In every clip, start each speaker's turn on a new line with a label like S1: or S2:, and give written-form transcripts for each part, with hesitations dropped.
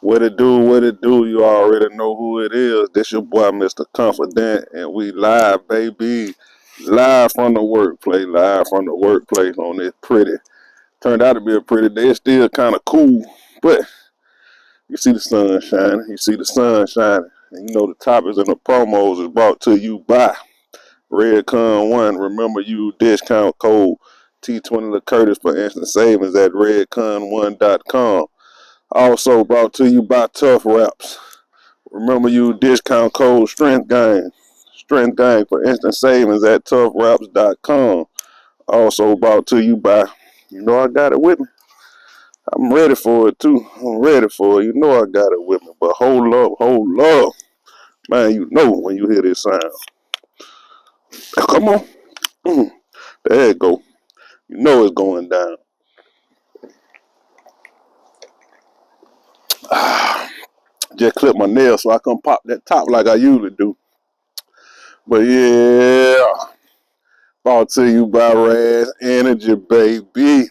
S1: What it do, what it do, you already know who it is. This your boy, Mr. Confident, and we live, baby. Live from the workplace, live from the workplace on this pretty. Turned out to be a pretty day. It's still kind of cool, but you see the sun shining. You see the sun shining. And you know the topics and the promos is brought to you by Redcon1. Remember, use discount code T20 Curtis for instant savings at redcon1.com. Also brought to you by Tough Wraps. Remember, use discount code Strength Gang. Strength Gang for instant savings at toughwraps.com. Also brought to you by, you know I got it with me. I'm ready for it too. I'm ready for it. You know I got it with me. But hold up. Man, you know when you hear this sound. Come on. There it go. You know it's going down. Just clip my nails so I can pop that top like I usually do. But yeah, brought to you by Raz Energy, baby.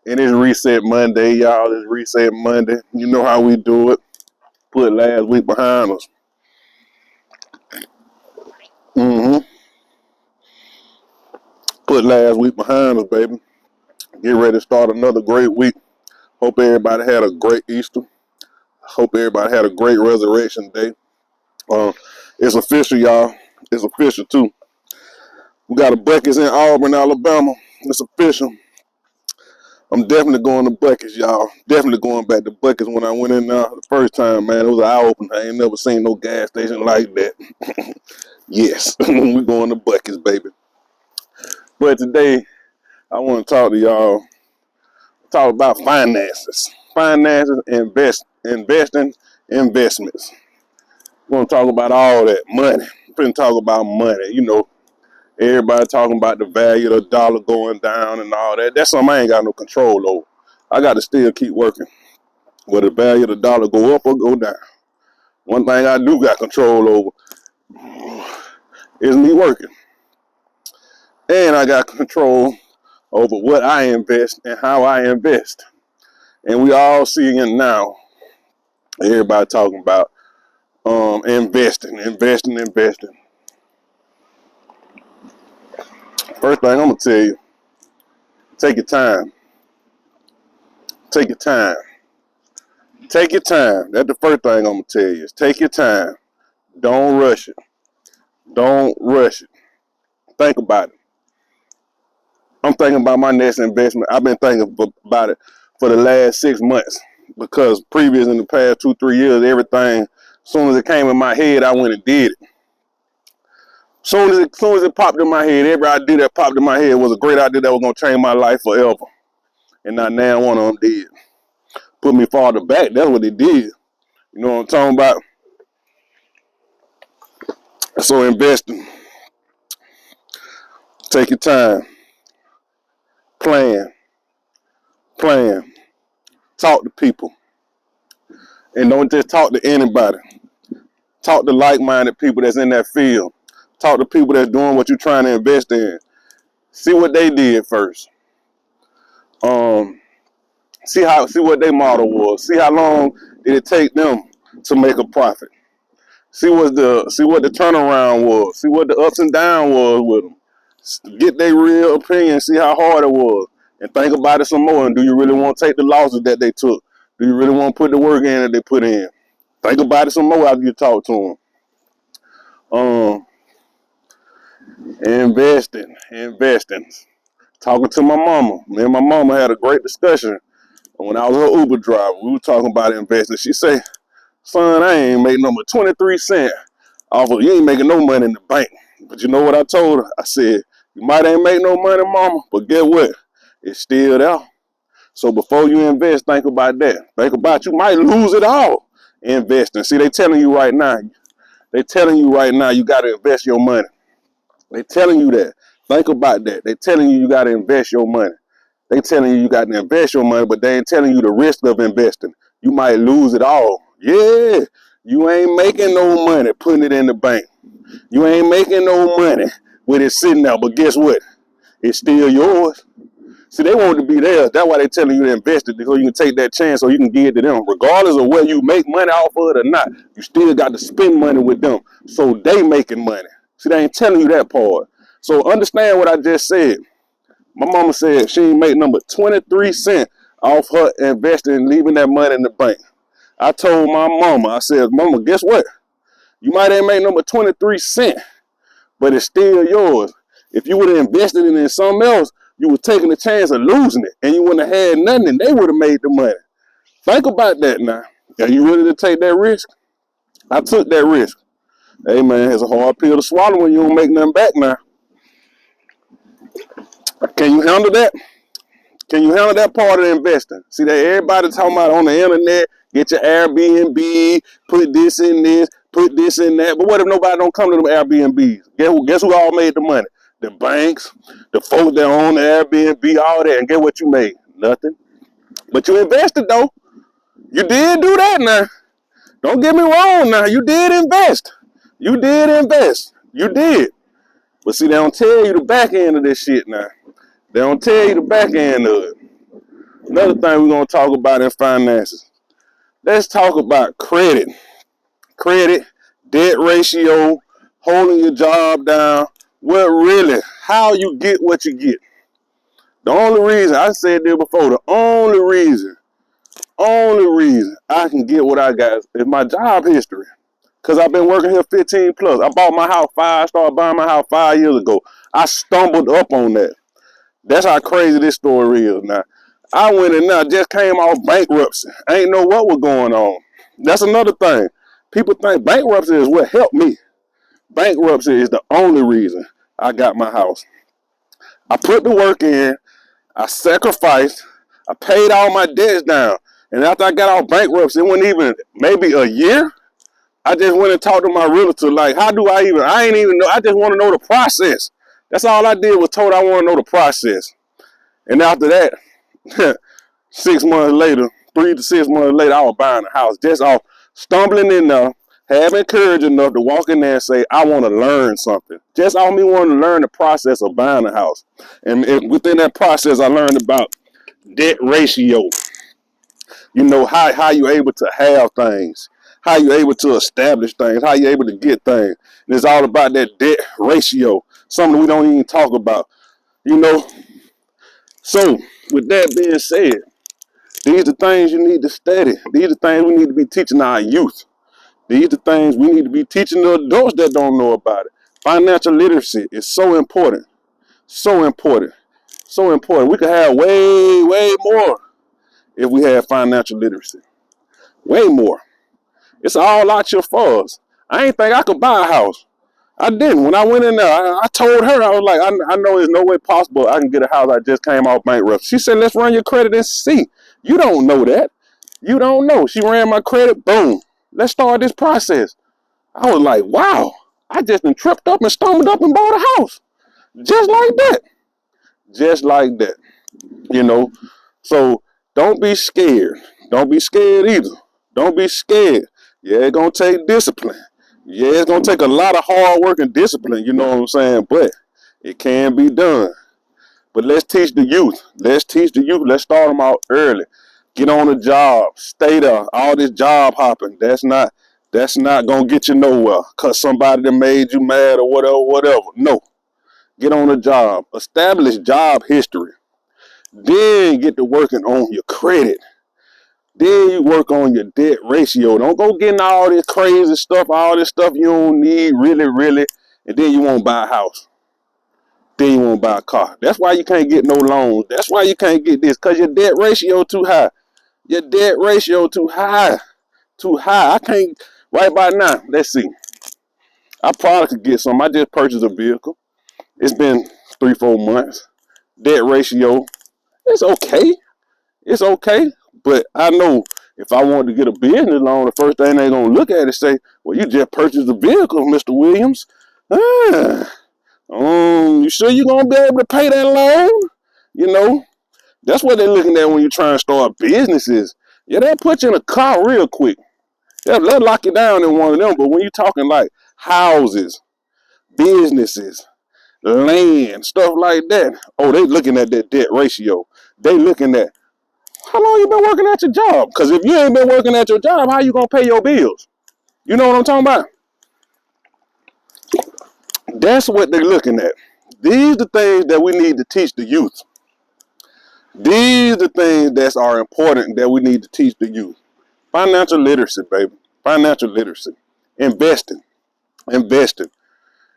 S1: And it's Reset Monday, y'all. It's Reset Monday. You know how we do it. Put last week behind us. Mm-hmm. Put last week behind us, baby. Get ready to start another great week. Hope everybody had a great Easter. Hope everybody had a great Resurrection Day. Uh, it's official, y'all. It's official, too. We got a Buc-ee's in Auburn, Alabama. It's official. I'm definitely going to Buc-ee's, y'all. Definitely going back to Buc-ee's. When I went in there the first time, man, it was an eye opener. I ain't never seen no gas station like that. Yes, we going to Buc-ee's, baby. But today, I want to talk to y'all, talk about finances. Finances, investing, investments. We're going to talk about all that. Money. We're going to talk about money. You know, everybody talking about the value of the dollar going down and all that. That's something I ain't got no control over. I got to still keep working. Whether the value of the dollar go up or go down. One thing I do got control over is me working. And I got control over what I invest and how I invest. And we all seeing it now. Everybody talking about investing. First thing I'm gonna tell you, take your time. Take your time. Take your time. That's the first thing I'm gonna tell you is take your time. Don't rush it. Don't rush it. Think about it. I'm thinking about my next investment. I've been thinking about it for the last 6 months because previous in the past 2-3 years, everything, as soon as it came in my head, I went and did it. Soon as it popped in my head, every idea that popped in my head was a great idea that was gonna change my life forever. And now one of them did. Put me farther back. That's what it did. You know what I'm talking about? So investing. Take your time. Plan. Plan. Talk to people. And don't just talk to anybody. Talk to like-minded people that's in that field. Talk to people that's doing what you're trying to invest in. See what they did first. See what their model was. See how long did it take them to make a profit. See what the turnaround was. See what the ups and downs was with them. Get their real opinion. See how hard it was, and think about it some more. And do you really want to take the losses that they took? Do you really want to put the work in that they put in? Think about it some more after you talk to them. Investing. Talking to my mama. Me and my mama had a great discussion when I was her Uber driver. We were talking about investing. She said, "Son, I ain't make no more 23 cents off of you. Ain't making no money in the bank." But you know what I told her? I said, "You might ain't make no money, mama, but get what? It's still there. So before you invest, think about that. Think about you might lose it all investing. See, they telling you right now. They telling you right now you got to invest your money. They telling you that. Think about that. They telling you got to invest your money. They telling you got to invest your money, but they ain't telling you the risk of investing. You might lose it all. Yeah, you ain't making no money putting it in the bank. You ain't making no money with it sitting there, but guess what? It's still yours. See, they want to be there. That's why they telling you to invest it, so you can take that chance, so you can give it to them. Regardless of whether you make money off of it or not, you still got to spend money with them, so they making money. See, they ain't telling you that part. So understand what I just said. My mama said she ain't make number 23 cents off her investing and leaving that money in the bank. I told my mama, I said, Mama, guess what? You might ain't make number 23 cents, but it's still yours. If you would have invested it in something else, you were taking the chance of losing it, and you wouldn't have had nothing, and they would have made the money. Think about that now. Are you ready to take that risk? I took that risk. Hey, man, it's a hard pill to swallow when you don't make nothing back now. Can you handle that? Can you handle that part of the investing? See that everybody talking about on the internet, get your Airbnb, put this in this, put this in that. But what if nobody don't come to them Airbnbs? Guess who all made the money? The banks, the folks that own the Airbnb, all that. And guess what you made? Nothing. But you invested though. You did do that now. Don't get me wrong now. You did invest. You did invest. You did. But see, they don't tell you the back end of this shit now. They don't tell you the back end of it. Another thing we're going to talk about in finances. Let's talk about credit. Credit, debt ratio, holding your job down. Well, really, how you get what you get. The only reason, I said this before, the only reason I can get what I got is my job history. Because I've been working here 15 plus. I bought my house started buying my house 5 years ago. I stumbled up on that. That's how crazy this story is now. I went in now, just came off bankruptcy. I ain't know what was going on. That's another thing. People think bankruptcy is what helped me. Bankruptcy is the only reason I got my house. I put the work in, I sacrificed, I paid all my debts down. And after I got off bankruptcy, it wasn't even maybe a year. I just went and talked to my realtor, like, how do I ain't even know, I just want to know the process. That's all I did was told I want to know the process. And after that, 6 months later, 3 to 6 months later, I was buying a house just off stumbling enough, having courage enough to walk in there and say, I want to learn something. Just off me wanting to learn the process of buying a house. And within that process, I learned about debt ratio. You know, how you able to have things, how you able to establish things, how you able to get things. And it's all about that debt ratio, something we don't even talk about, you know. So, with that being said, these are the things you need to study. These are the things we need to be teaching our youth. These are the things we need to be teaching the adults that don't know about it. Financial literacy is so important. So important. So important. We could have way, way more if we had financial literacy. Way more. It's all out here for us. I ain't think I could buy a house. I didn't. When I went in there, I told her, I was like, I know there's no way possible I can get a house. I just came off bankruptcy. She said, let's run your credit and see. You don't know that. You don't know. She ran my credit. Boom. Let's start this process. I was like, wow. I just been tripped up and stumbled up and bought a house. Just like that. Just like that. You know. So don't be scared. Don't be scared either. Don't be scared. Yeah, it's going to take discipline. Yeah, it's going to take a lot of hard work and discipline, you know what I'm saying? But it can be done. But let's teach the youth. Let's teach the youth. Let's start them out early. Get on a job. Stay there. All this job hopping, that's not going to get you nowhere because somebody that made you mad or whatever. No. Get on a job. Establish job history. Then get to working on your credit. Then you work on your debt ratio. Don't go getting all this crazy stuff, all this stuff you don't need, really, and then you won't buy a house. Then you won't buy a car. That's why you can't get no loans. That's why you can't get this, because your debt ratio too high. Your debt ratio too high. Too high. I can't, right by now, let's see. I probably could get some. I just purchased a vehicle. It's been 3-4 months. Debt ratio, it's okay. It's okay. But I know if I wanted to get a business loan, the first thing they're going to look at is say, well, you just purchased a vehicle, Mr. Williams. You sure you're going to be able to pay that loan? You know, that's what they're looking at when you're trying to start businesses. Yeah, they'll put you in a car real quick. They'll lock you down in one of them. But when you're talking like houses, businesses, land, stuff like that. Oh, they looking at that debt ratio. They looking at how long you been working at your job. Because if you ain't been working at your job, how you gonna pay your bills? You know what I'm talking about? That's what they're looking at. These are the things that we need to teach the youth. These are the things that are important that we need to teach the youth. Financial literacy, baby. Financial literacy. Investing. Investing.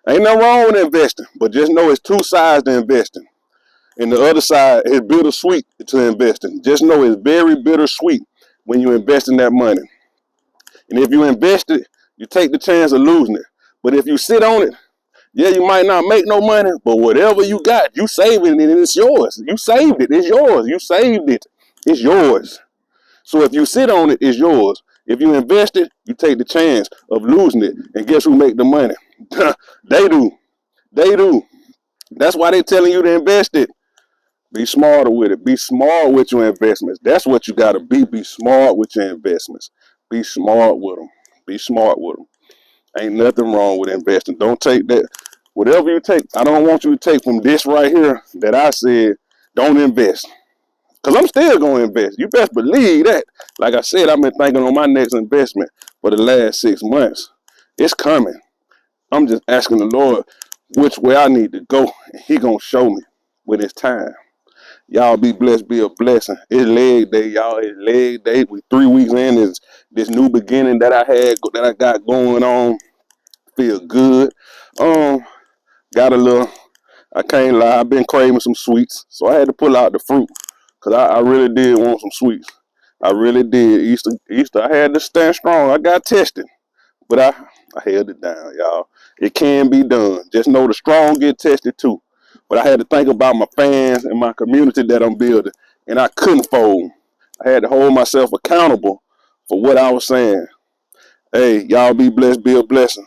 S1: Ain't no wrong with investing, but just know it's two sides to investing. And the other side is bittersweet to investing. Just know it's very bittersweet when you invest in that money. And if you invest it, you take the chance of losing it. But if you sit on it, yeah, you might not make no money, but whatever you got, you saving it and it's yours. You saved it, it's yours. You saved it, it's yours. So if you sit on it, it's yours. If you invest it, you take the chance of losing it. And guess who make the money? They do. They do. That's why they're telling you to invest it. Be smarter with it. Be smart with your investments. That's what you got to be. Be smart with your investments. Be smart with them. Be smart with them. Ain't nothing wrong with investing. Don't take that. Whatever you take, I don't want you to take from this right here that I said, don't invest. Because I'm still going to invest. You best believe that. Like I said, I've been thinking on my next investment for the last 6 months. It's coming. I'm just asking the Lord which way I need to go. And He going to show me when it's time. Y'all be blessed, be a blessing. It's leg day, y'all. It's leg day. We 3 weeks in this new beginning that I got going on. Feel good. Got a little, I can't lie, I've been craving some sweets. So I had to pull out the fruit. Cause I really did want some sweets. I really did. Easter, I had to stand strong. I got tested. But I held it down, y'all. It can be done. Just know the strong get tested too. But I had to think about my fans and my community that I'm building. And I couldn't fold. I had to hold myself accountable for what I was saying. Hey, y'all be blessed, be a blessing.